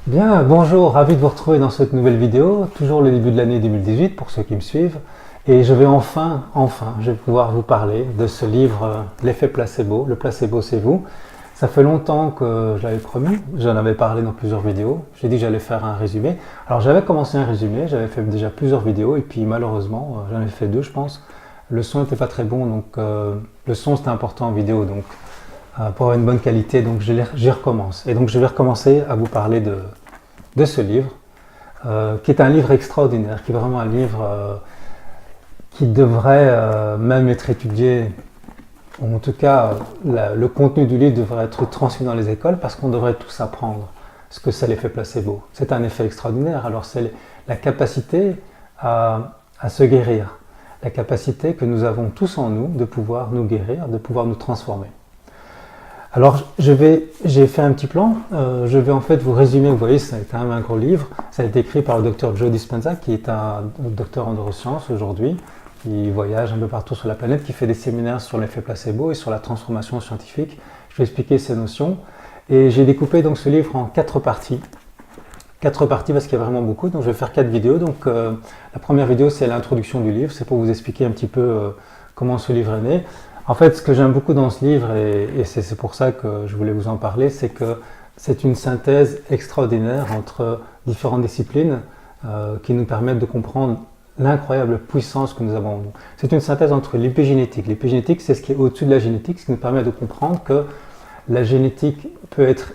Bien, bonjour, ravi de vous retrouver dans cette nouvelle vidéo, toujours le début de l'année 2018 pour ceux qui me suivent. Et je vais je vais pouvoir vous parler de ce livre, L'effet placebo. Le placebo, c'est vous. Ça fait longtemps que je l'avais promis, j'en avais parlé dans plusieurs vidéos. J'ai dit que j'allais faire un résumé. Alors j'avais commencé un résumé, j'avais fait déjà plusieurs vidéos et puis malheureusement, j'en ai fait deux je pense. Le son n'était pas très bon, donc le son c'était important en vidéo, donc pour avoir une bonne qualité, donc j'y recommence. Et donc je vais recommencer à vous parler de ce livre, qui est un livre extraordinaire, qui est vraiment un livre qui devrait même être étudié, ou en tout cas le contenu du livre devrait être transmis dans les écoles parce qu'on devrait tous apprendre ce que c'est l'effet placebo. C'est un effet extraordinaire, alors c'est la capacité à se guérir, la capacité que nous avons tous en nous de pouvoir nous guérir, de pouvoir nous transformer. Alors, j'ai fait un petit plan. Je vais en fait vous résumer. Vous voyez, c'est quand même un gros livre. Ça a été écrit par le docteur Joe Dispenza, qui est un docteur en neurosciences aujourd'hui, qui voyage un peu partout sur la planète, qui fait des séminaires sur l'effet placebo et sur la transformation scientifique. Je vais expliquer ces notions. Et j'ai découpé donc ce livre en 4 parties. 4 parties parce qu'il y a vraiment beaucoup. Donc, je vais faire 4 vidéos. Donc, la première vidéo, c'est l'introduction du livre. C'est pour vous expliquer un petit peu comment ce livre est né. En fait, ce que j'aime beaucoup dans ce livre, et c'est pour ça que je voulais vous en parler, c'est que c'est une synthèse extraordinaire entre différentes disciplines qui nous permettent de comprendre l'incroyable puissance que nous avons en nous. C'est une synthèse entre l'épigénétique. L'épigénétique, c'est ce qui est au-dessus de la génétique, ce qui nous permet de comprendre que la génétique peut être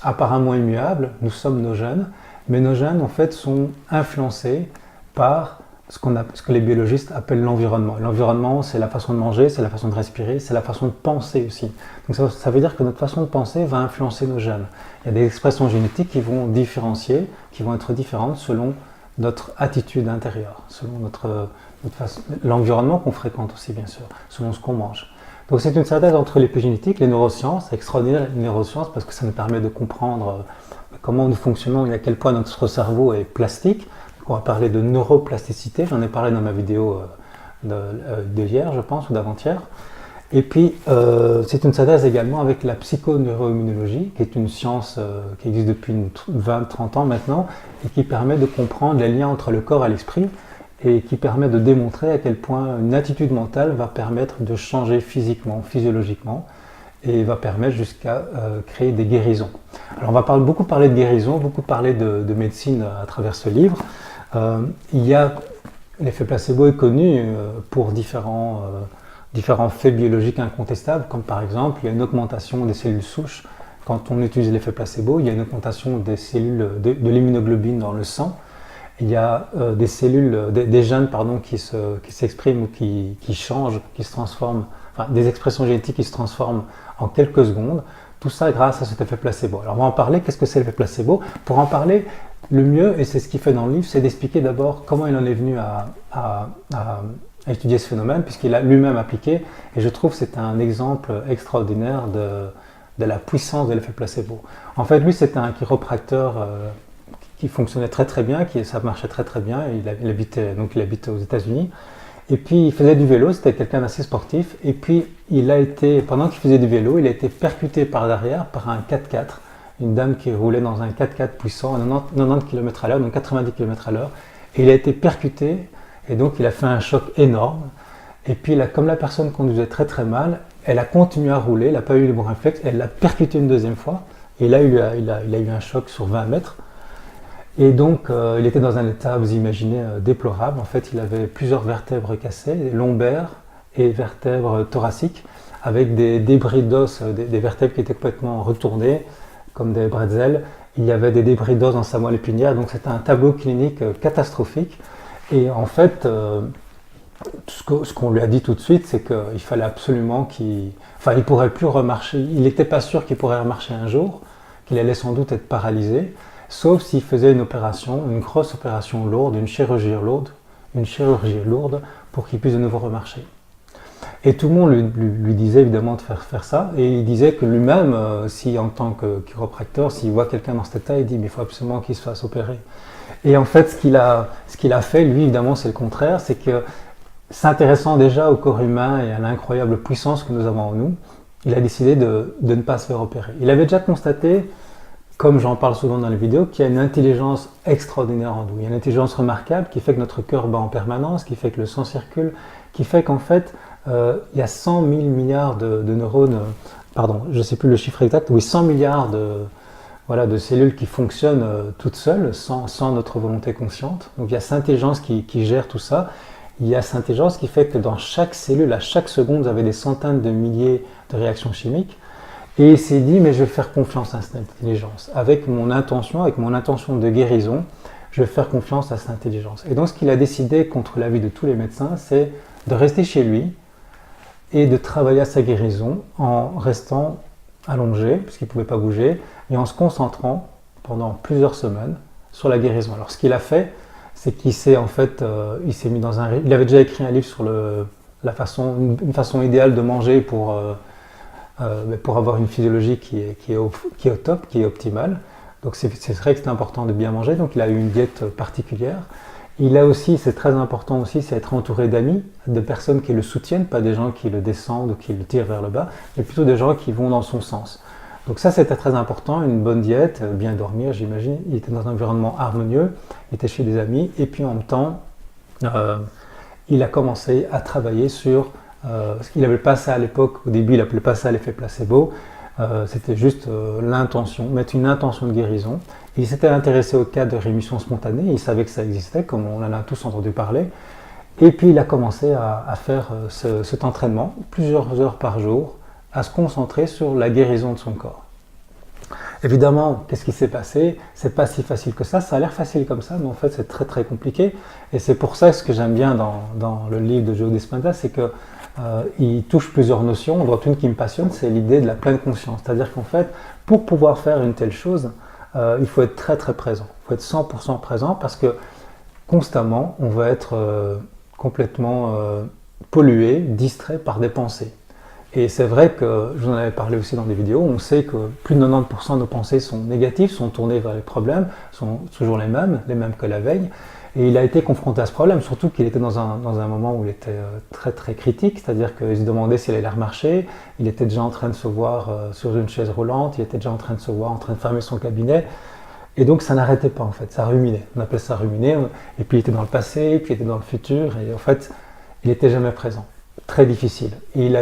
apparemment immuable, nous sommes nos gènes, mais nos gènes, en fait, sont influencés par ce que les biologistes appellent l'environnement. L'environnement, c'est la façon de manger, c'est la façon de respirer, c'est la façon de penser aussi. Donc ça veut dire que notre façon de penser va influencer nos gènes. Il y a des expressions génétiques qui vont différencier, qui vont être différentes selon notre attitude intérieure, selon l'environnement qu'on fréquente aussi bien sûr, selon ce qu'on mange. Donc c'est une synthèse entre l'épigénétique, les neurosciences, extraordinaire les neurosciences parce que ça nous permet de comprendre comment nous fonctionnons et à quel point notre cerveau est plastique. On va parler de neuroplasticité, j'en ai parlé dans ma vidéo de hier, je pense, ou d'avant-hier. Et puis, c'est une synthèse également avec la psychoneuroimmunologie, qui est une science qui existe depuis 20-30 ans maintenant, et qui permet de comprendre les liens entre le corps et l'esprit, et qui permet de démontrer à quel point une attitude mentale va permettre de changer physiquement, physiologiquement, et va permettre jusqu'à créer des guérisons. Alors on va beaucoup parler de guérison, beaucoup parler de médecine à travers ce livre. L'effet placebo est connu pour différents faits biologiques incontestables, comme par exemple il y a une augmentation des cellules souches. Quand on utilise l'effet placebo, il y a une augmentation des cellules de l'immunoglobine dans le sang. Il y a des cellules, des gènes pardon, qui s'expriment ou qui changent, qui se transforment, enfin, des expressions génétiques qui se transforment en quelques secondes. Tout ça grâce à cet effet placebo. Alors on va en parler, qu'est-ce que c'est l'effet placebo? Pour en parler, le mieux, et c'est ce qu'il fait dans le livre, c'est d'expliquer d'abord comment il en est venu à étudier ce phénomène, puisqu'il a lui-même appliqué, et je trouve que c'est un exemple extraordinaire de la puissance de l'effet placebo. En fait, lui, c'était un chiropracteur qui fonctionnait très très bien, ça marchait très très bien, et il habitait aux États-Unis. Et puis il faisait du vélo, c'était quelqu'un d'assez sportif, et puis pendant qu'il faisait du vélo, il a été percuté par derrière par un 4x4, une dame qui roulait dans un 4x4 puissant à 90 km à l'heure, donc 90 km à l'heure, et il a été percuté, et donc il a fait un choc énorme, et puis comme la personne conduisait très très mal, elle a continué à rouler, elle n'a pas eu le bon réflexe, elle l'a percuté une deuxième fois, et là il a eu un choc sur 20 mètres, et donc, il était dans un état, vous imaginez, déplorable. En fait, il avait plusieurs vertèbres cassées, lombaires et vertèbres thoraciques, avec des débris d'os, des vertèbres qui étaient complètement retournées, comme des bretzels. Il y avait des débris d'os dans sa moelle épinière, donc c'était un tableau clinique catastrophique. Et en fait, ce qu'on lui a dit tout de suite, c'est qu'il fallait absolument il pourrait plus remarcher. Il n'était pas sûr qu'il pourrait remarcher un jour, qu'il allait sans doute être paralysé. Sauf s'il faisait une opération, une grosse opération lourde, une chirurgie lourde, pour qu'il puisse de nouveau remarcher. Et tout le monde lui disait évidemment de faire ça, et il disait que lui-même, si en tant que chiropracteur, s'il voit quelqu'un dans cet état, il dit mais il faut absolument qu'il se fasse opérer. Et en fait, ce qu'il a fait, lui évidemment, c'est le contraire, c'est que s'intéressant déjà au corps humain et à l'incroyable puissance que nous avons en nous, il a décidé de ne pas se faire opérer. Il avait déjà constaté comme j'en parle souvent dans les vidéos, qui a une intelligence extraordinaire en nous. Il y a une intelligence remarquable qui fait que notre cœur bat en permanence, qui fait que le sang circule, qui fait qu'en fait, il y a 100 000 milliards de neurones, pardon, je ne sais plus le chiffre exact, oui, 100 milliards de cellules qui fonctionnent toutes seules, sans notre volonté consciente. Donc il y a cette intelligence qui gère tout ça. Il y a cette intelligence qui fait que dans chaque cellule, à chaque seconde, vous avez des centaines de milliers de réactions chimiques. Et il s'est dit, mais je vais faire confiance à cette intelligence. Avec mon intention de guérison, je vais faire confiance à cette intelligence. Et donc ce qu'il a décidé, contre l'avis de tous les médecins, c'est de rester chez lui et de travailler à sa guérison en restant allongé, puisqu'il ne pouvait pas bouger, et en se concentrant pendant plusieurs semaines sur la guérison. Alors ce qu'il a fait, c'est qu'il s'est il s'est mis dans un... Il avait déjà écrit un livre sur une façon idéale de manger pour avoir une physiologie qui est au top, qui est optimale. Donc c'est vrai que c'est important de bien manger, donc il a eu une diète particulière. Il a aussi, c'est très important aussi, c'est être entouré d'amis, de personnes qui le soutiennent, pas des gens qui le descendent ou qui le tirent vers le bas, mais plutôt des gens qui vont dans son sens. Donc ça c'était très important, une bonne diète, bien dormir j'imagine, il était dans un environnement harmonieux, il était chez des amis, et puis en même temps, il a commencé à travailler sur ce qu'il appelait pas ça à l'époque, au début il appelait pas ça l'effet placebo, c'était juste l'intention, mettre une intention de guérison. Il s'était intéressé au cas de rémission spontanée, il savait que ça existait, comme on en a tous entendu parler. Et puis il a commencé à faire cet entraînement, plusieurs heures par jour, à se concentrer sur la guérison de son corps. Évidemment, qu'est-ce qui s'est passé? C'est pas si facile que ça a l'air facile comme ça, mais en fait c'est très très compliqué. Et c'est pour ça que ce que j'aime bien dans le livre de Joe Dispenza, c'est que il touche plusieurs notions, dont une qui me passionne, c'est l'idée de la pleine conscience. C'est-à-dire qu'en fait, pour pouvoir faire une telle chose, il faut être très très présent. Il faut être 100% présent parce que constamment, on va être complètement pollué, distrait par des pensées. Et c'est vrai que, je vous en avais parlé aussi dans des vidéos, on sait que plus de 90% de nos pensées sont négatives, sont tournées vers les problèmes, sont toujours les mêmes que la veille. Et il a été confronté à ce problème, surtout qu'il était dans un moment où il était très très critique, c'est-à-dire qu'il se demandait s'il allait remarcher, il était déjà en train de se voir sur une chaise roulante, il était déjà en train de se voir en train de fermer son cabinet, et donc ça n'arrêtait pas en fait, ça ruminait, on appelle ça ruminer, et puis il était dans le passé, puis il était dans le futur, et en fait il n'était jamais présent, très difficile. Et il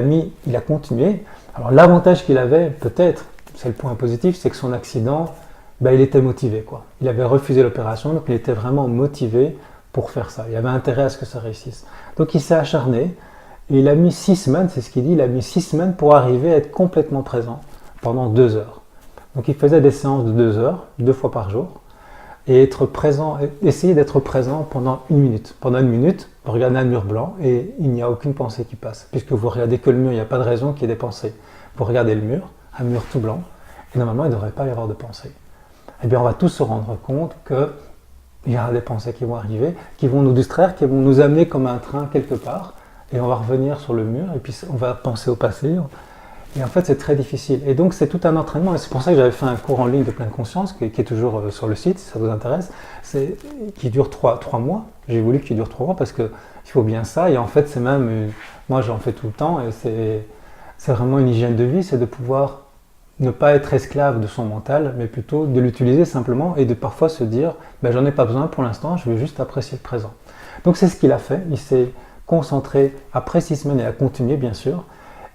a continué. Alors l'avantage qu'il avait, peut-être, c'est le point positif, c'est que son accident, il était motivé, quoi. Il avait refusé l'opération, donc il était vraiment motivé pour faire ça. Il avait intérêt à ce que ça réussisse. Donc il s'est acharné, et il a mis 6 semaines, c'est ce qu'il dit, il a mis 6 semaines pour arriver à être complètement présent pendant 2 heures. Donc il faisait des séances de 2 heures, 2 fois par jour, et être présent, essayer d'être présent pendant 1 minute. Pendant 1 minute, vous regardez un mur blanc et il n'y a aucune pensée qui passe. Puisque vous regardez que le mur, il n'y a pas de raison qu'il y ait des pensées. Vous regardez le mur, un mur tout blanc, et normalement il ne devrait pas y avoir de pensée. Eh bien, on va tous se rendre compte qu'il y aura des pensées qui vont arriver, qui vont nous distraire, qui vont nous amener comme un train quelque part, et on va revenir sur le mur, et puis on va penser au passé. Et en fait, c'est très difficile. Et donc, c'est tout un entraînement, et c'est pour ça que j'avais fait un cours en ligne de pleine conscience, qui est toujours sur le site, si ça vous intéresse, qui dure 3 mois. J'ai voulu qu'il dure 3 mois, parce qu'il faut bien ça, et en fait, c'est même, moi j'en fais tout le temps, et c'est vraiment une hygiène de vie, c'est de pouvoir ne pas être esclave de son mental, mais plutôt de l'utiliser simplement et de parfois se dire j'en ai pas besoin pour l'instant, je veux juste apprécier le présent. Donc c'est ce qu'il a fait, il s'est concentré après 6 semaines et a continué bien sûr,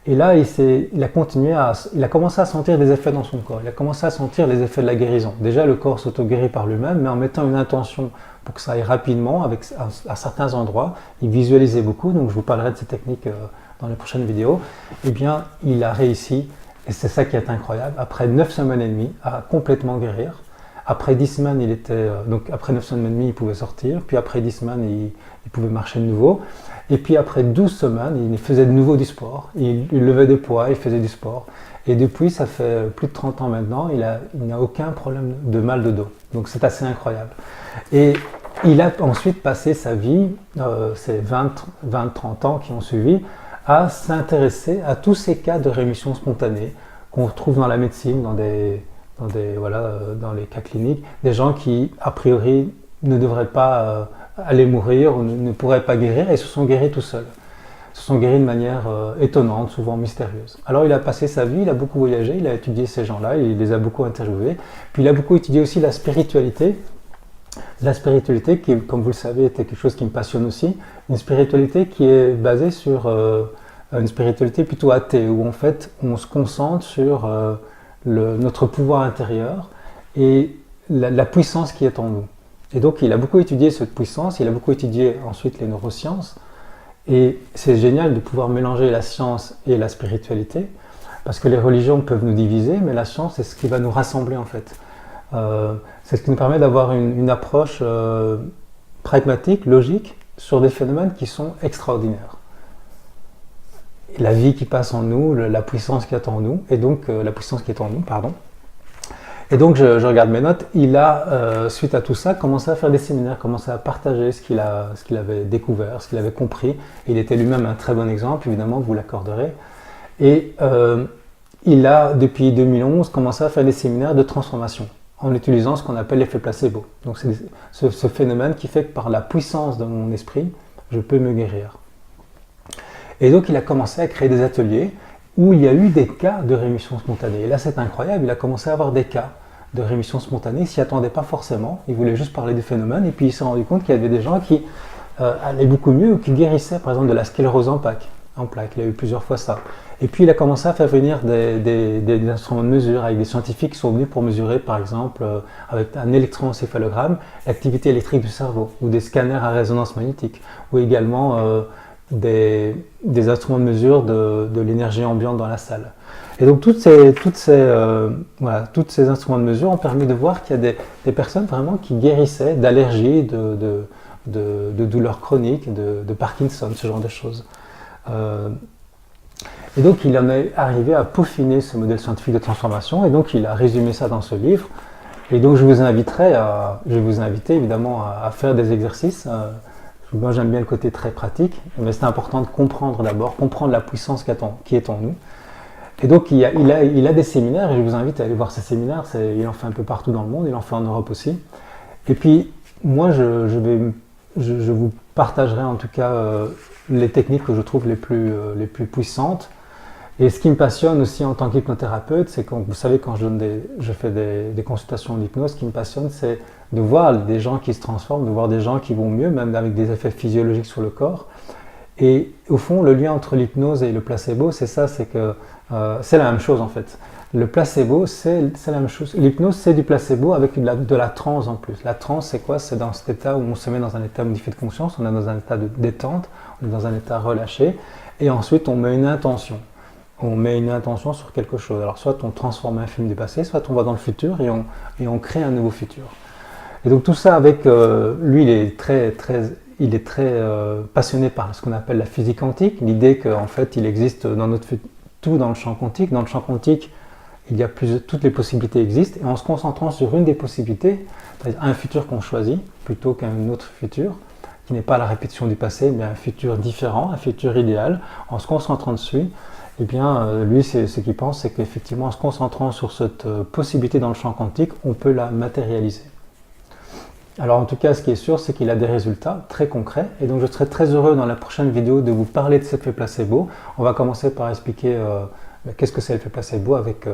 et là il a commencé à sentir des effets dans son corps, il a commencé à sentir les effets de la guérison. Déjà le corps s'auto-guérit par lui-même, mais en mettant une intention pour que ça aille rapidement à certains endroits, il visualisait beaucoup, donc je vous parlerai de ces techniques dans les prochaines vidéos, et bien il a réussi. Et c'est ça qui est incroyable. Après 9 semaines et demie, à complètement guérir. Après 10 semaines, donc après 9 semaines et demie, il pouvait sortir. Puis après 10 semaines, il pouvait marcher de nouveau. Et puis après 12 semaines, il faisait de nouveau du sport. Il levait des poids, il faisait du sport. Et depuis, ça fait plus de 30 ans maintenant, il n'a aucun problème de mal de dos. Donc c'est assez incroyable. Et il a ensuite passé sa vie, ces 20-30 ans qui ont suivi, à s'intéresser à tous ces cas de rémission spontanée qu'on retrouve dans la médecine, dans les cas cliniques, des gens qui, a priori, ne devraient pas aller mourir ou ne pourraient pas guérir et se sont guéris tout seuls. se sont guéris de manière étonnante, souvent mystérieuse. Alors il a passé sa vie, il a beaucoup voyagé, il a étudié ces gens-là, il les a beaucoup interviewés, puis il a beaucoup étudié aussi la spiritualité. La spiritualité qui, comme vous le savez, était quelque chose qui me passionne aussi, une spiritualité qui est basée sur une spiritualité plutôt athée, où en fait on se concentre sur notre pouvoir intérieur et la puissance qui est en nous. Et donc il a beaucoup étudié cette puissance, il a beaucoup étudié ensuite les neurosciences, et c'est génial de pouvoir mélanger la science et la spiritualité, parce que les religions peuvent nous diviser, mais la science c'est ce qui va nous rassembler en fait. C'est ce qui nous permet d'avoir une approche pragmatique, logique, sur des phénomènes qui sont extraordinaires. Et la vie qui passe en nous, la puissance qui est en nous, et donc la puissance qui est en nous, pardon. Et donc je regarde mes notes, il a, suite à tout ça, commencé à faire des séminaires, commencé à partager ce qu'il avait découvert, ce qu'il avait compris. Et il était lui-même un très bon exemple, évidemment, vous l'accorderez. Et il a, depuis 2011, commencé à faire des séminaires de transformation, en utilisant ce qu'on appelle l'effet placebo. Donc c'est ce phénomène qui fait que par la puissance de mon esprit, je peux me guérir. Et donc il a commencé à créer des ateliers où il y a eu des cas de rémission spontanée. Et là c'est incroyable, il a commencé à avoir des cas de rémission spontanée, il s'y attendait pas forcément, il voulait juste parler du phénomène, et puis il s'est rendu compte qu'il y avait des gens qui allaient beaucoup mieux, ou qui guérissaient par exemple de la sclérose en plaques. Il a eu plusieurs fois ça. Et puis il a commencé à faire venir des instruments de mesure avec des scientifiques qui sont venus pour mesurer par exemple avec un électroencéphalogramme l'activité électrique du cerveau, ou des scanners à résonance magnétique, ou également des instruments de mesure de l'énergie ambiante dans la salle. Et donc tous ces instruments de mesure ont permis de voir qu'il y a des personnes vraiment qui guérissaient d'allergies, de douleurs chroniques, de Parkinson, ce genre de choses. Et donc il en est arrivé à peaufiner ce modèle scientifique de transformation, et donc il a résumé ça dans ce livre. Et donc je vais vous inviter évidemment à faire des exercices. Moi j'aime bien le côté très pratique, mais c'est important de comprendre d'abord, comprendre la puissance qui est en nous. Et donc il a des séminaires, et je vous invite à aller voir ces séminaires, il en fait un peu partout dans le monde, il en fait en Europe aussi. Et puis moi je vous partagerai en tout cas les techniques que je trouve les plus puissantes. Et ce qui me passionne aussi en tant qu'hypnothérapeute, c'est quand vous savez, quand je fais des consultations d'hypnose, ce qui me passionne, c'est de voir des gens qui se transforment, de voir des gens qui vont mieux, même avec des effets physiologiques sur le corps. Et au fond, le lien entre l'hypnose et le placebo, c'est ça, c'est que c'est la même chose en fait. Le placebo, c'est la même chose. L'hypnose, c'est du placebo avec de la transe en plus. La transe, c'est quoi? C'est dans cet état où on se met dans un état modifié de conscience, on est dans un état de détente, on est dans un état relâché, et ensuite on met une intention. On met une intention sur quelque chose. Alors soit on transforme un film du passé, soit on va dans le futur et on crée un nouveau futur. Et donc tout ça avec lui, il est très passionné par ce qu'on appelle la physique quantique, l'idée qu'en fait il existe tout dans le champ quantique. Dans le champ quantique, toutes les possibilités existent, et en se concentrant sur une des possibilités, c'est-à-dire un futur qu'on choisit plutôt qu'un autre futur, qui n'est pas la répétition du passé, mais un futur différent, un futur idéal, en se concentrant dessus, eh bien, lui, ce qu'il pense, c'est qu'effectivement, en se concentrant sur cette possibilité dans le champ quantique, on peut la matérialiser. Alors, en tout cas, ce qui est sûr, c'est qu'il a des résultats très concrets, et donc je serai très heureux dans la prochaine vidéo de vous parler de cet effet placebo. On va commencer par expliquer qu'est-ce que c'est l'effet placebo avec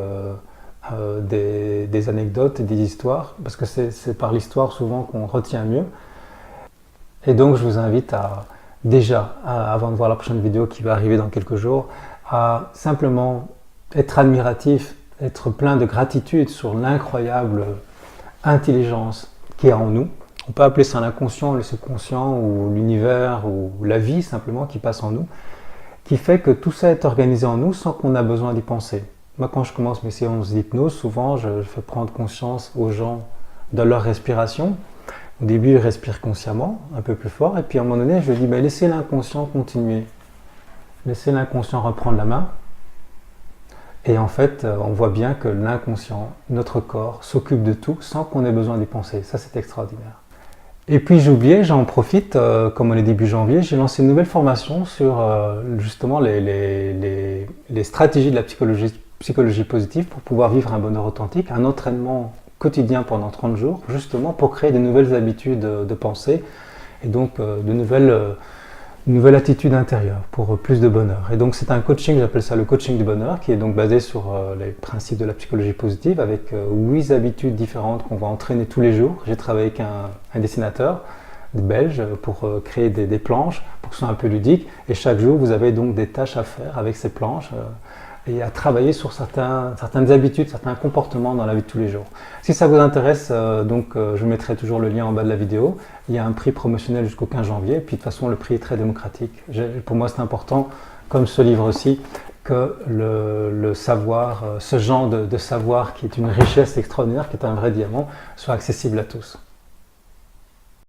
des anecdotes et des histoires, parce que c'est par l'histoire souvent qu'on retient mieux. Et donc, je vous invite avant de voir la prochaine vidéo qui va arriver dans quelques jours, à simplement être admiratif, être plein de gratitude sur l'incroyable intelligence qui est en nous. On peut appeler ça l'inconscient, le subconscient, ou l'univers, ou la vie simplement qui passe en nous, qui fait que tout ça est organisé en nous sans qu'on ait besoin d'y penser. Moi, quand je commence mes séances d'hypnose, souvent je fais prendre conscience aux gens de leur respiration. Au début, ils respirent consciemment, un peu plus fort, et puis à un moment donné, je dis laissez l'inconscient continuer. Laissez l'inconscient reprendre la main. Et en fait, on voit bien que l'inconscient, notre corps, s'occupe de tout sans qu'on ait besoin d'y penser. Ça, c'est extraordinaire. Et puis j'en profite, comme on est début janvier, j'ai lancé une nouvelle formation sur justement les stratégies de la psychologie positive pour pouvoir vivre un bonheur authentique, un entraînement quotidien pendant 30 jours, justement pour créer de nouvelles habitudes de pensée, et donc de nouvelles une nouvelle attitude intérieure pour plus de bonheur. Et donc c'est un coaching, j'appelle ça le coaching du bonheur, qui est donc basé sur les principes de la psychologie positive, avec 8 habitudes différentes qu'on va entraîner tous les jours. J'ai travaillé avec un dessinateur belge pour créer des planches, pour que ce soit un peu ludique. Et chaque jour, vous avez donc des tâches à faire avec ces planches et à travailler sur certaines habitudes, certains comportements dans la vie de tous les jours. Si ça vous intéresse, je mettrai toujours le lien en bas de la vidéo. Il y a un prix promotionnel jusqu'au 15 janvier, puis de toute façon le prix est très démocratique. Pour moi c'est important, comme ce livre aussi, que le savoir, ce genre de savoir qui est une richesse extraordinaire, qui est un vrai diamant, soit accessible à tous.